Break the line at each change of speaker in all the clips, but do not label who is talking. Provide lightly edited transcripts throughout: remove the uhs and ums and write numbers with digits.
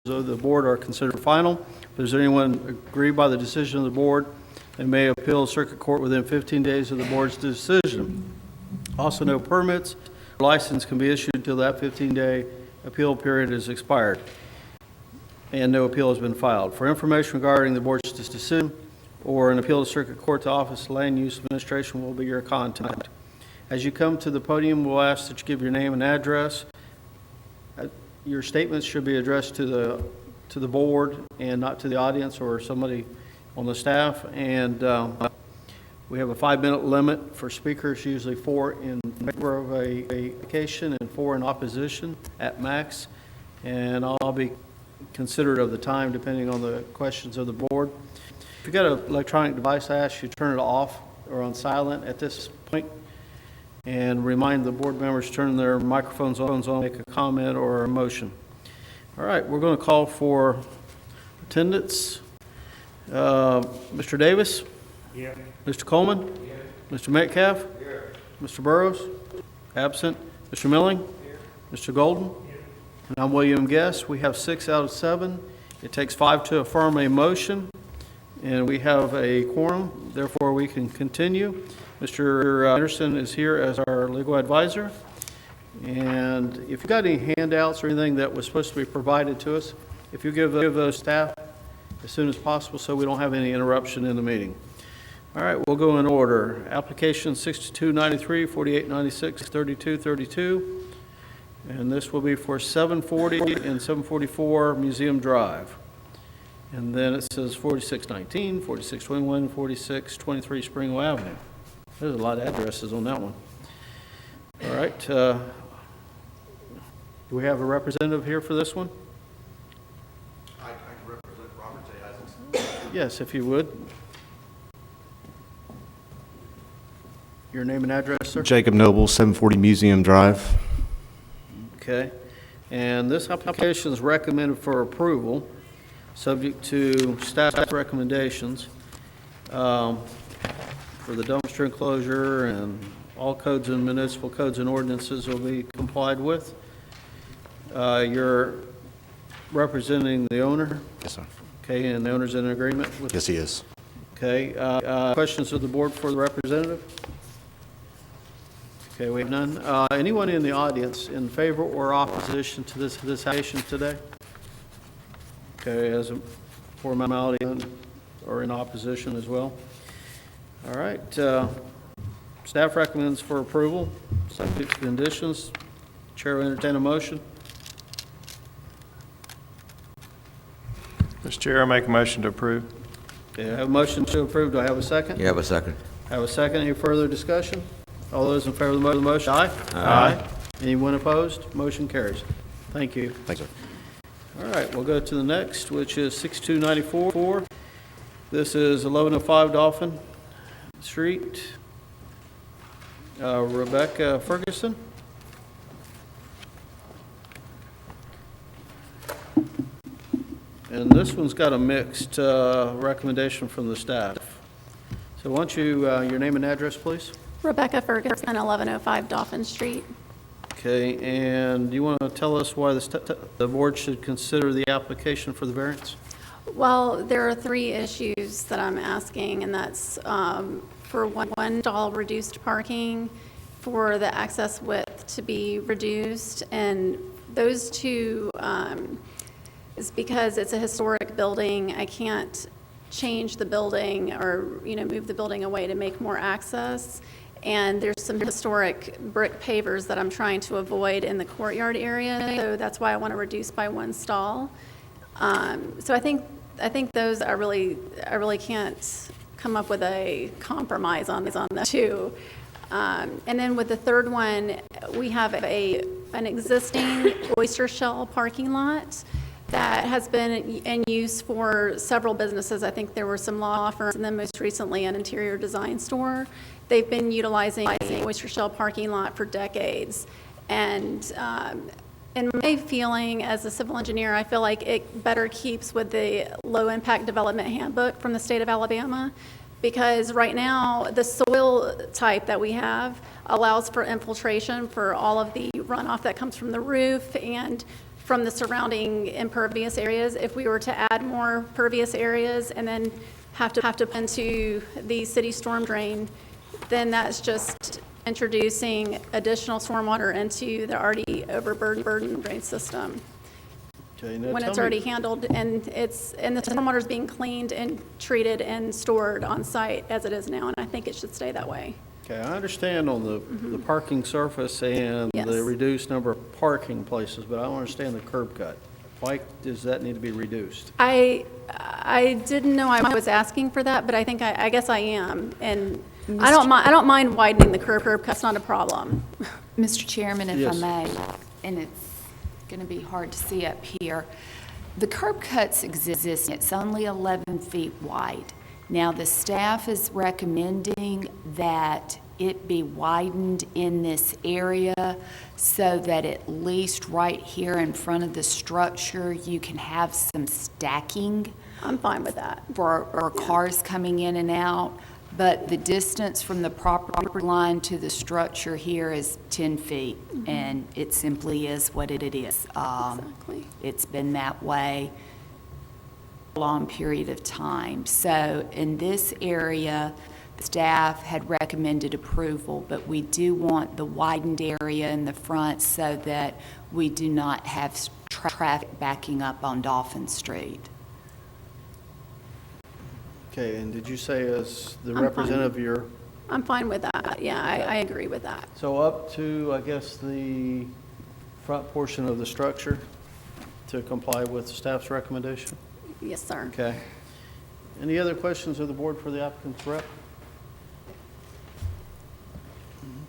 of the board are considered final. Does anyone agree by the decision of the board, they may appeal circuit court within 15 days of the board's decision. Also, no permits or license can be issued until that 15-day appeal period is expired and no appeal has been filed. For information regarding the board's decision or an appeal to circuit court, the Office of Land Use Administration will be your contact. As you come to the podium, we'll ask that you give your name and address. Your statements should be addressed to the board and not to the audience or somebody on the staff. And we have a 5-minute limit for speakers, usually 4 in favor of a vacation and 4 in opposition at max. And I'll be considerate of the time depending on the questions of the board. If you've got an electronic device, I ask you to turn it off or on silent at this point, and remind the board members to turn their microphones on, make a comment or a motion. All right, we're going to call for attendance. Mr. Davis?
Here.
Mr. Coleman? Here. Mr. Metcalf? Here. Mr. Burrows? Absent. Mr. Milling? Here. Mr. Golden? Here. And I'm William Guest. We have 6 out of 7. It takes 5 to affirm a motion, and we have a quorum. Therefore, we can continue. Mr. Anderson is here as our legal advisor. And if you've got any handouts or anything that was supposed to be provided to us, if you give those staff as soon as possible so we don't have any interruption in the meeting. All right, we'll go in order. Application 6293, 4896, 3232. And this will be for 740 and 744 Museum Drive. And then it says 4619, 4621, 4623 Springwell Avenue. There's a lot of addresses on that one. All right. Do we have a representative here for this one?
I can represent Robert J. Isaacs.
Yes, if you would. Your name and address, sir?
Jacob Noble, 740 Museum Drive.
Okay. And this application is recommended for approval, subject to staff recommendations for the dumpster enclosure, and all codes and municipal codes and ordinances will be complied with. You're representing the owner?
Yes, sir.
Okay, and the owner's in agreement with?
Yes, he is.
Okay. Questions of the board for the representative? Okay, we have none. Anyone in the audience in favor or opposition to this application today? Okay, as a formality, or in opposition as well. All right. Staff recommends for approval, subject to conditions. Chair will entertain a motion.
Mr. Chair, I make a motion to approve.
Okay, I have a motion to approve. Do I have a second?
You have a second.
I have a second. Any further discussion? All those in favor of the motion, aye?
Aye.
Anyone opposed? Motion carries. Thank you.
Thanks, sir.
All right, we'll go to the next, which is 6294. This is 1105 Dolphin Street. Rebecca Ferguson. And this one's got a mixed recommendation from the staff. So why don't you, your name and address, please?
Rebecca Ferguson, 1105 Dolphin Street.
Okay, and do you want to tell us why the board should consider the application for the variance?
Well, there are 3 issues that I'm asking, and that's for one stall reduced parking, for the access width to be reduced, and those 2 is because it's a historic building. I can't change the building or, move the building away to make more access. And there's some historic brick pavers that I'm trying to avoid in the courtyard area, so that's why I want to reduce by 1 stall. So I think those I really can't come up with a compromise on the 2. And then with the 3rd one, we have an existing oyster shell parking lot that has been in use for several businesses. I think there were some law firms, and then most recently an interior design store. They've been utilizing the oyster shell parking lot for decades. And in my feeling as a civil engineer, I feel like it better keeps with the low impact development handbook from the state of Alabama, because right now the soil type that we have allows for infiltration for all of the runoff that comes from the roof and from the surrounding impervious areas. If we were to add more pervious areas and then have to put into the city storm drain, then that's just introducing additional stormwater into the already overburdened drain system.
Okay, now
When
tell
it's
me-
already handled, and the stormwater is being cleaned and treated and stored on site as it is now, and I think it should stay that way.
Okay, I understand on the parking surface and
Yes.
the reduced number of parking places, but I don't understand the curb cut. Why does that need to be reduced?
I didn't know I was asking for that, but I think, I guess I am, and I don't mind widening the curb cut, that's not a problem.
Mr. Chairman, if I
Yes.
may, and it's going to be hard to see up here, the curb cuts exist, it's only 11 feet wide. Now, the staff is recommending that it be widened in this area so that at least right here in front of the structure, you can have some stacking
I'm fine with that.
for cars coming in and out. But the distance from the property line to the structure here is 10 feet, and it simply is what it is.
Exactly.
It's been that way a long period of time. So in this area, staff had recommended approval, but we do want the widened area in the front so that we do not have traffic backing up on Dolphin Street.
Okay, and did you say as the
fine.
representative, you're,
I'm fine with that, yeah, I agree with that.
so up to, I guess, the front portion of the structure to comply with staff's recommendation?
Yes, sir.
Okay. Any other questions of the board for the applicant's rep?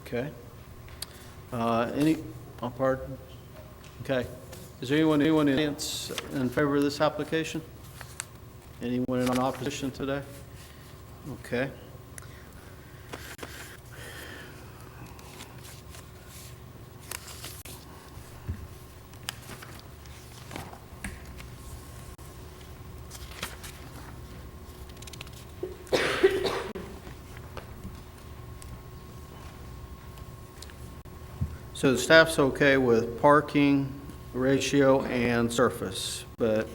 Okay. Pardon? Okay. Is there anyone in the audience in favor of this application? Anyone in opposition today? Okay. So the staff's okay with parking, ratio, and surface, but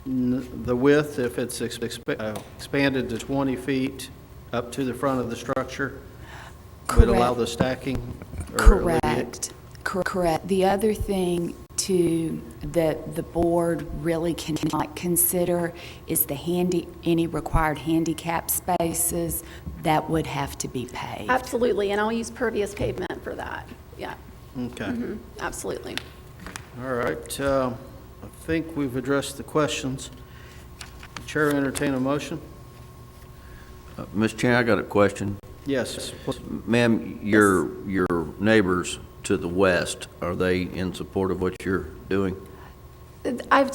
the width, if it's expanded to 20 feet up to the front of the structure, would allow the stacking? or alleviate-
Correct. The other thing that the board really cannot consider is any required handicap spaces that would have to be paved.
Absolutely, and I'll use pervious pavement for that, yeah,
Okay.
absolutely.
All right. I think we've addressed the questions. Chair will entertain a motion.
Mr. Chair, I got a question.
Yes. please.
Ma'am, your neighbors to the west, are they in support of what you're doing?
I've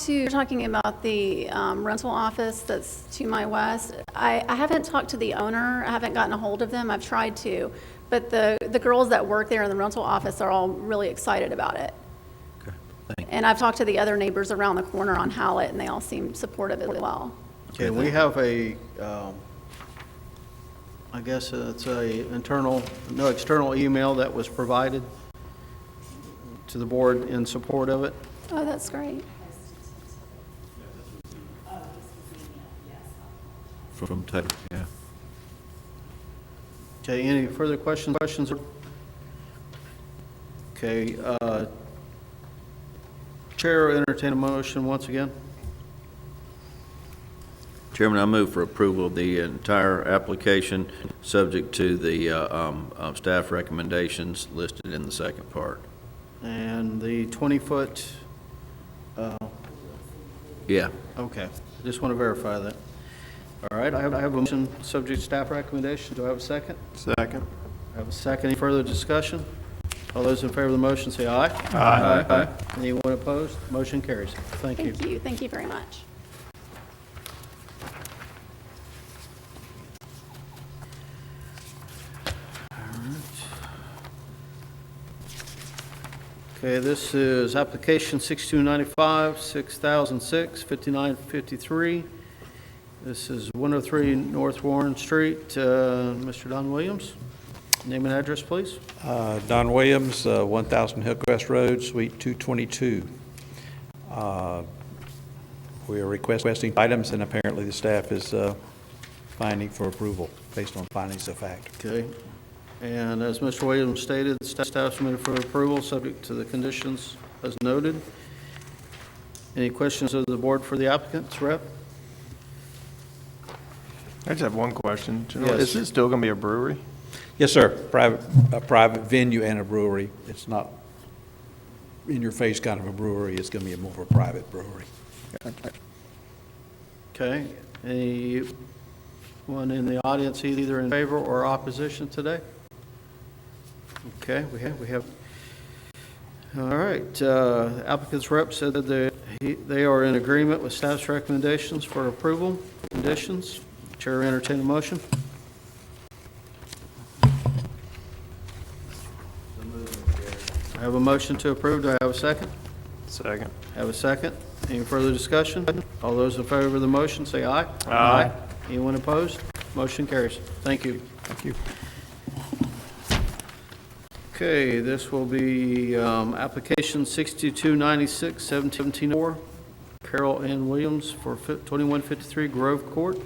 you're talking about the rental office that's to my west. I haven't talked to the owner, I haven't gotten a hold of them, I've tried to, but the girls that work there in the rental office are all really excited about it.
Okay, thank you.
And I've talked to the other neighbors around the corner on Hallett, and they all seem supportive as well.
Okay, we have a, I guess it's no external email that was provided to the board in support of it.
Oh, that's great.
From Taylor, yeah.
Okay, any further questions? Okay, Chair will entertain a motion once again.
Chairman, I move for approval of the entire application, subject to the staff recommendations listed in the second part.
And the 20-foot,
Yeah.
okay, just want to verify that. All right, I have a motion, subject to staff recommendation. Do I have a second?
Second.
I have a second. Any further discussion? All those in favor of the motion say aye. Aye. Anyone opposed? Motion carries. Thank you.
Thank you very much. Okay, this is application 6295, 6006, 5953. This is 103 North Warren Street. Mr. Don Williams?
Name and address, please.
Don Williams, 1,000 Hillcrest Road, Suite 222. We are requesting items, and apparently the staff is finding for approval based on findings of fact.
Okay. And as Mr. Williams stated, the staff submitted for approval, subject to the conditions as noted. Any questions of the board for the applicant's rep?
I just have one question. General.
Yes.
Is this still going to be a brewery?
Yes, sir. A private venue and a brewery. It's not in-your-face kind of a brewery. It's going to be more of a private brewery.
Okay. Anyone in the audience either in favor or opposition today? Okay, we have. All right. Applicant's rep said that they are in agreement with staff's recommendations for approval conditions. Chair will entertain a motion. I have a motion to approve. Do I have a second?
Second.
Have a second. Any further discussion? All those in favor of the motion, say aye.
Aye.
Anyone opposed? Motion carries. Thank you.
Thank you.
Okay, this will be application 6296, 1704, Carol Ann Williams for 2153 Grove Court.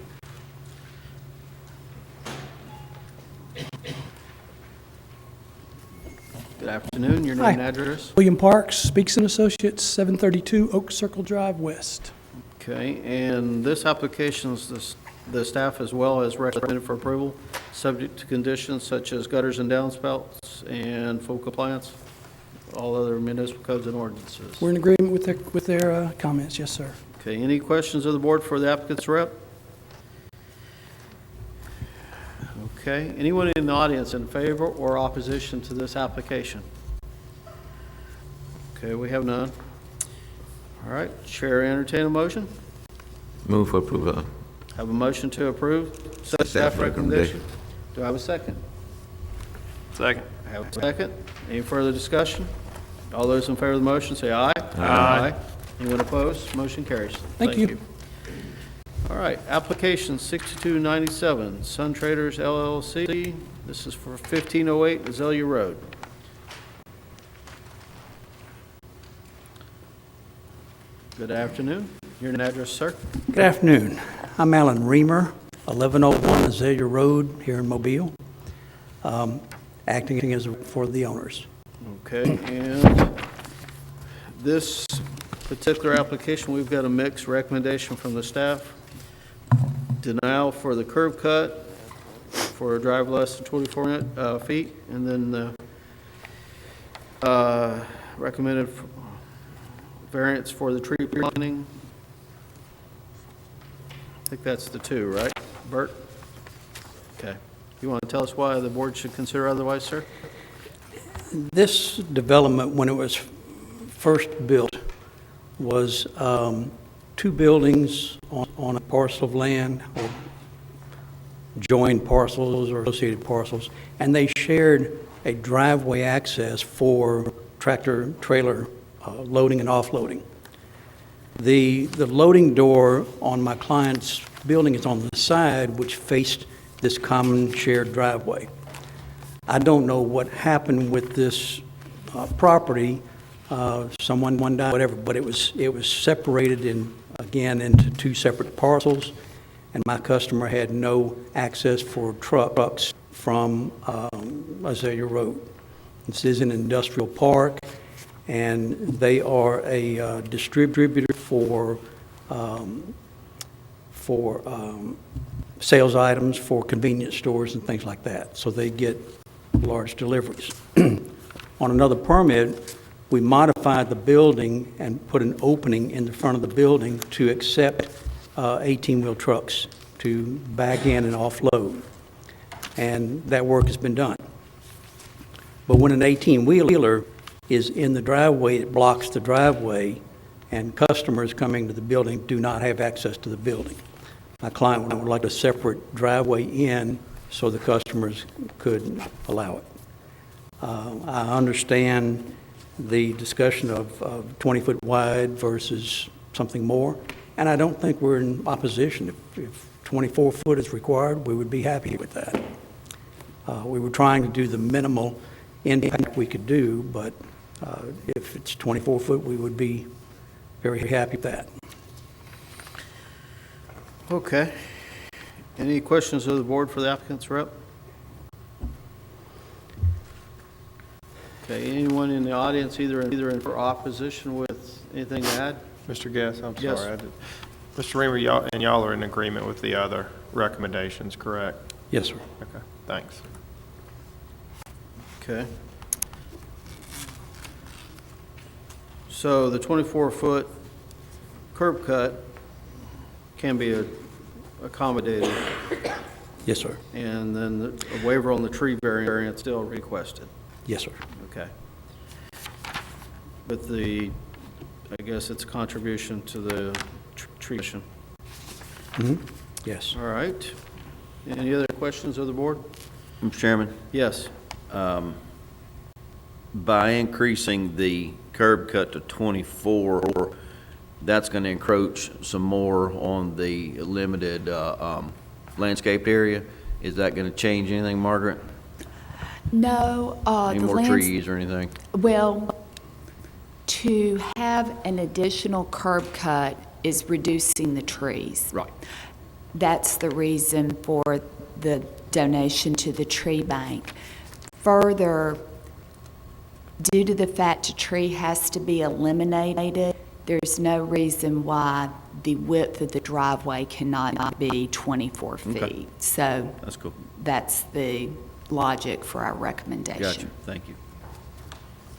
Good afternoon. Your name and address?
William Parks, Speaks and Associates, 732 Oak Circle Drive West.
Okay, and this application is the staff as well as recommended for approval, subject to conditions such as gutters and downspouts and full compliance, all other municipal codes and ordinances.
We're in agreement with their comments, yes, sir.
Okay, any questions of the board for the applicant's rep? Okay, anyone in the audience in favor or opposition to this application? Okay, we have none. All right, Chair, entertain a motion.
Move for approval.
Have a motion to approve such staff recommendation. Do I have a second?
Second.
I have a second. Any further discussion? All those in favor of the motion say aye.
Aye.
Anyone opposed? Motion carries.
Thank you.
All right, application 6297, Sun Traders LLC. This is for 1508 Azalea Road. Good afternoon. Your name and address, sir?
Good afternoon. I'm Alan Reamer, 1101 Azalea Road here in Mobile, acting as for the owners.
Okay, and this particular application, we've got a mixed recommendation from the staff. Denial for the curb cut for a drive less than 24 feet, and then the recommended variance for the tree planting. I think that's the two, right, Bert? Okay. You want to tell us why the board should consider otherwise, sir?
This development, when it was first built, was two buildings on a parcel of land, or joined parcels or associated parcels, and they shared a driveway access for tractor trailer loading and offloading. The loading door on my client's building is on the side, which faced this common shared driveway. I don't know what happened with this property. Someone died, whatever, but it was separated into two separate parcels, and my customer had no access for trucks from Azalea Road. This is an industrial park, and they are a distributor for sales items for convenience stores and things like that. So they get large deliveries. On another permit, we modified the building and put an opening in the front of the building to accept 18-wheel trucks to back in and offload. And that work has been done. But when an 18-wheeler is in the driveway, it blocks the driveway, and customers coming to the building do not have access to the building. My client would like a separate driveway in so the customers could allow it. I understand the discussion of 20-foot wide versus something more, and I don't think we're in opposition. If 24 foot is required, we would be happy with that. We were trying to do the minimal impact we could do, but if it's 24 foot, we would be very happy with that.
Okay. Any questions of the board for the applicant's rep? Okay, anyone in the audience either in for opposition with anything to add?
Mr. Guest, I'm
Yes.
sorry. Mr. Reamer, y'all are in agreement with the other recommendations, correct?
Yes, sir.
Okay, thanks.
Okay. So the 24-foot curb cut can be accommodated,
Yes, sir.
and then a waiver on the tree variance still requested.
Yes, sir.
Okay. With the, I guess it's contribution to the tree commission.
Yes.
All right. Any other questions of the board?
Mr. Chairman,
Yes.
by increasing the curb cut to 24, that's going to encroach some more on the limited landscaped area. Is that going to change anything, Margaret?
No,
Any
the
more
lands-
trees or anything?
Well, to have an additional curb cut is reducing the trees.
Right.
That's the reason for the donation to the tree bank. Further, due to the fact a tree has to be eliminated, there's no reason why the width of the driveway cannot be 24 feet.
Okay.
So
That's cool.
that's the logic for our recommendation.
Gotcha. Thank you.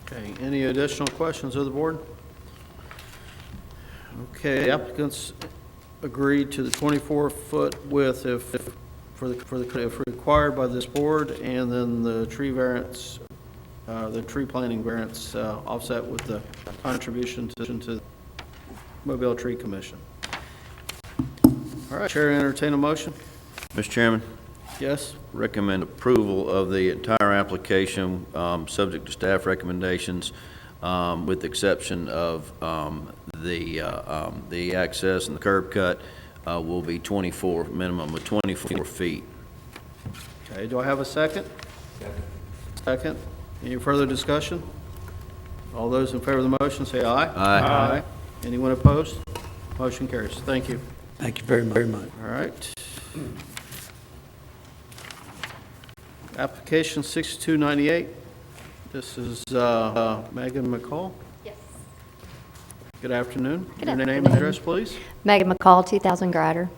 Okay, any additional questions of the board? Okay, applicants agreed to the 24-foot width if required by this board, and then the tree variance, the tree planting variance offset with the contribution to Mobile Tree Commission. All right, Chair, entertain a motion?
Mr. Chairman,
Yes?
recommend approval of the entire application, subject to staff recommendations, with the exception of the access and the curb cut will be 24, minimum of 24 feet.
Okay, do I have a second? Second. Any further discussion? All those in favor of the motion, say aye.
Aye.
Anyone opposed? Motion carries. Thank you.
Thank you very, very much.
All right. Application 6298. This is Megan McCall.
Yes.
Good afternoon.
Good
Your name and
afternoon.
address, please.
Megan McCall, 2000 Grider.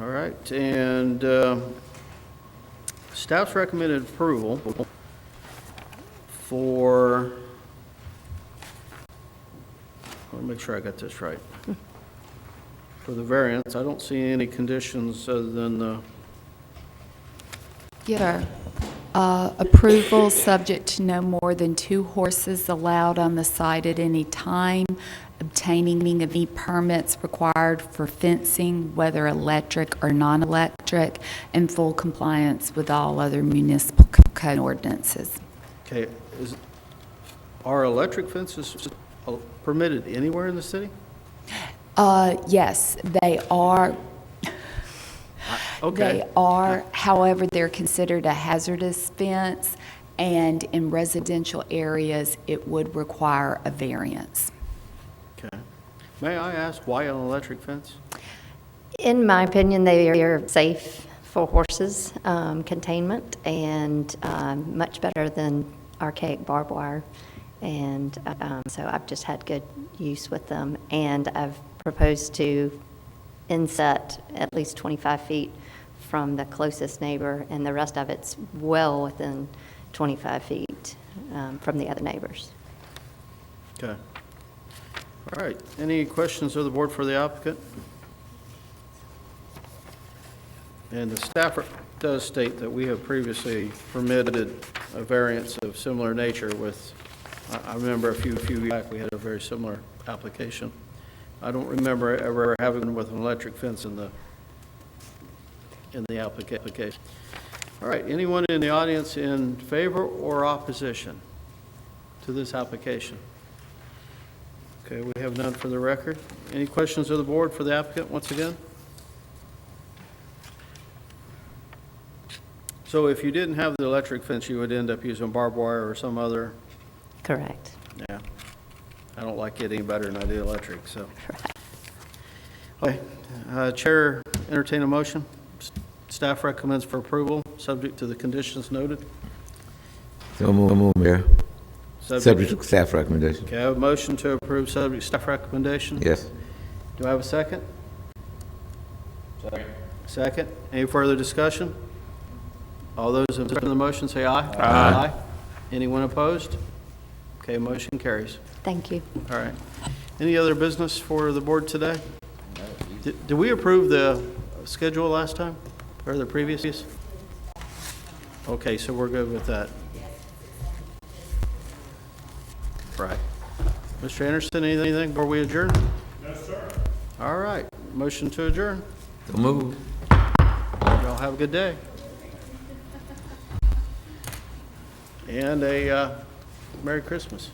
All right, and staff's recommended approval for, I want to make sure I got this right. For the variance, I don't see any conditions other than the,
Sure. Approval subject to no more than 2 horses allowed on the site at any time, obtaining of any permits required for fencing, whether electric or non-electric, and full compliance with all other municipal code ordinances.
okay, are electric fences permitted anywhere in the city?
Yes, they are.
Okay.
They are, however, they're considered a hazardous fence, and in residential areas, it would require a variance.
Okay. May I ask why an electric fence?
In my opinion, they are safe for horses, containment, and much better than archaic barbed wire. And so I've just had good use with them. And I've proposed to inset at least 25 feet from the closest neighbor, and the rest of it's well within 25 feet from the other neighbors.
Okay. All right. Any questions of the board for the applicant? And the staff does state that we have previously permitted a variance of similar nature with, I remember a few years back, we had a very similar application. I don't remember ever having with an electric fence in the application. All right, anyone in the audience in favor or opposition to this application? Okay, we have none for the record. Any questions of the board for the applicant once again? So if you didn't have the electric fence, you would end up using barbed wire or some other,
Correct.
yeah. I don't like it any better than I do electric, so. Okay, Chair, entertain a motion. Staff recommends for approval, subject to the conditions noted.
So move, Mayor. Subject to staff recommendation.
Okay, I have a motion to approve subject to staff recommendation.
Yes.
Do I have a second? Second. Any further discussion? All those in favor of the motion say aye. Aye. Anyone opposed? Okay, motion carries.
Thank you.
All right. Any other business for the board today? Did we approve the schedule last time, or the previous? Okay, so we're good with that. Right. Mr. Anderson, anything before we adjourn? No, sir. All right, motion to adjourn.
So move.
Y'all have a good day. And a Merry Christmas.